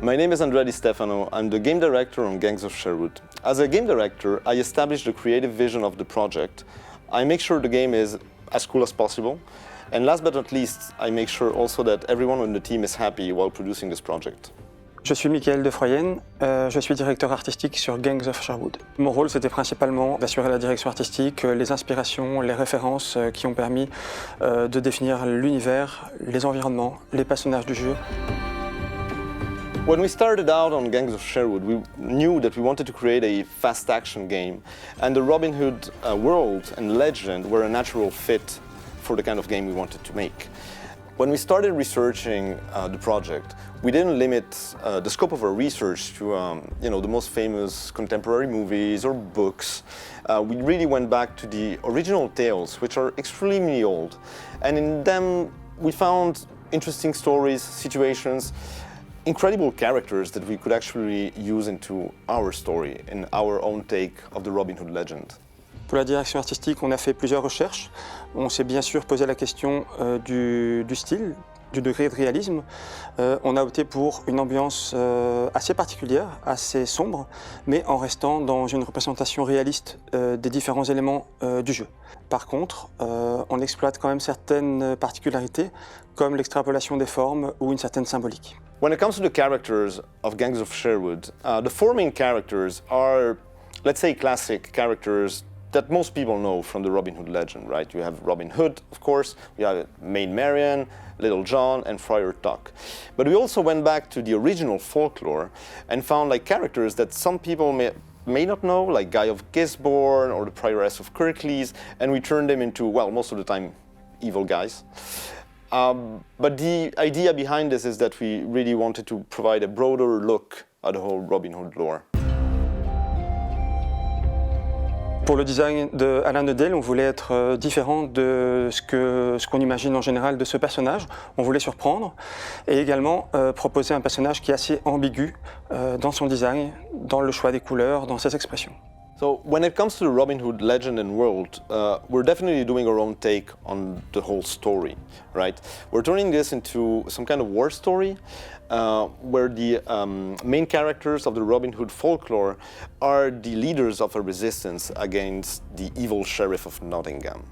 My name is Andrea Di Stefano. I'm the game director on Gangs of Sherwood. As a game director, I establish the creative vision of the project. I make sure the game is as cool as possible. And last but not least, I make sure also that everyone on the team is happy while producing this project. Je suis Michael de Froyenne, je suis directeur artistique sur Gangs of Sherwood. Mon rôle, c'était principalement d'assurer la direction artistique, les inspirations, les références qui ont permis de définir l'univers, les environnements, les personnages du jeu. When we started out on Gangs of Sherwood, we knew that we wanted to create a fast action game, and the Robin Hood world and legend were a natural fit for the kind of game we wanted to make. When we started researching the project, we didn't limit the scope of our research to the most famous contemporary movies or books. We really went back to the original tales, which are extremely old, and in them we found interesting stories, situations, incredible characters that we could actually use into our story, in our own take of the Robin Hood legend. Pour la direction artistique, on a fait plusieurs recherches. On s'est bien sûr posé la question du style, du degré de réalisme. On a opté pour une ambiance assez particulière, assez sombre, mais en restant dans une représentation réaliste des différents éléments du jeu. Par contre, on exploite quand même certaines particularités, comme l'extrapolation des formes ou une certaine symbolique. When it comes to the characters of Gangs of Sherwood, the four main characters are, let's say, classic characters that most people know from the Robin Hood legend, right? You have Robin Hood, of course, we have Maid Marian, Little John, and Friar Tuck. But we also went back to the original folklore and found characters that some people may not know, like Guy of Gisborne or the Prioress of Kirklees, and we turned them into, well, most of the time, evil guys. But the idea behind this is that we really wanted to provide a broader look at the whole Robin Hood lore. Pour le design de Alain Nedel, on voulait être différent de ce qu'on imagine en général de ce personnage. On voulait surprendre et également proposer un personnage qui est assez ambigu dans son design, dans le choix des couleurs, dans ses expressions. So when it comes to the Robin Hood legend and world, we're definitely doing our own take on the whole story, right? We're turning this into some kind of war story where the main characters of the Robin Hood folklore are the leaders of a resistance against the evil sheriff of Nottingham.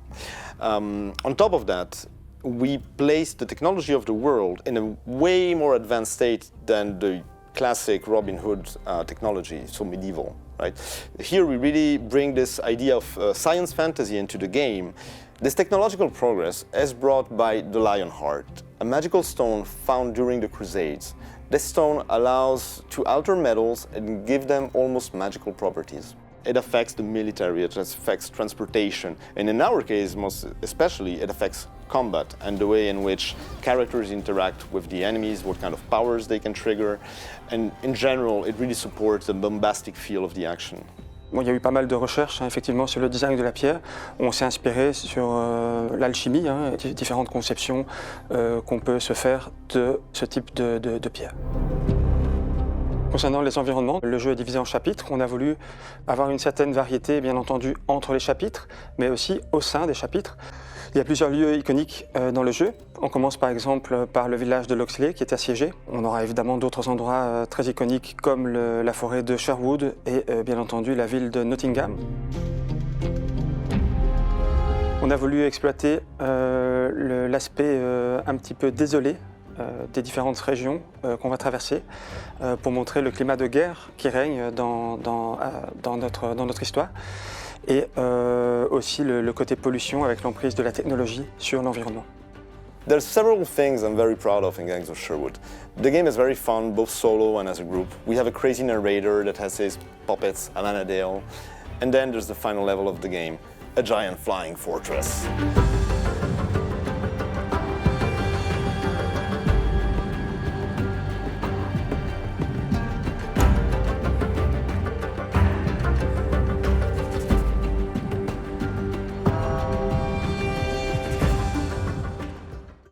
On top of that, we place the technology of the world in a way more advanced state than the classic Robin Hood technology, so medieval. Right? Here we really bring this idea of science fantasy into the game. This technological progress is brought by the Lionheart, a magical stone found during the Crusades. This stone allows to alter metals and give them almost magical properties. It affects the military, it affects transportation, and in our case, most especially, it affects combat and the way in which characters interact with the enemies, what kind of powers they can trigger, and in general, it really supports the bombastic feel of the action. Bon, il y a eu pas mal de recherches effectivement sur le design de la pierre. On s'est inspiré sur l'alchimie, différentes conceptions qu'on peut se faire de ce type de pierre. Concernant les environnements, le jeu est divisé en chapitres. On a voulu avoir une certaine variété, bien entendu, entre les chapitres, mais aussi au sein des chapitres. Il y a plusieurs lieux iconiques dans le jeu. On commence par exemple par le village de Loxley qui est assiégé. On aura évidemment d'autres endroits très iconiques comme la forêt de Sherwood et bien entendu la ville de Nottingham. On a voulu exploiter l'aspect un petit peu désolé des différentes régions qu'on va traverser pour montrer le climat de guerre qui règne dans notre histoire et aussi le côté pollution avec l'emprise de la technologie sur l'environnement. There's several things I'm very proud of in Gangs of Sherwood. The game is very fun, both solo and as a group. We have a crazy narrator that has his puppets, Alanadale, and then there's the final level of the game, a giant flying fortress.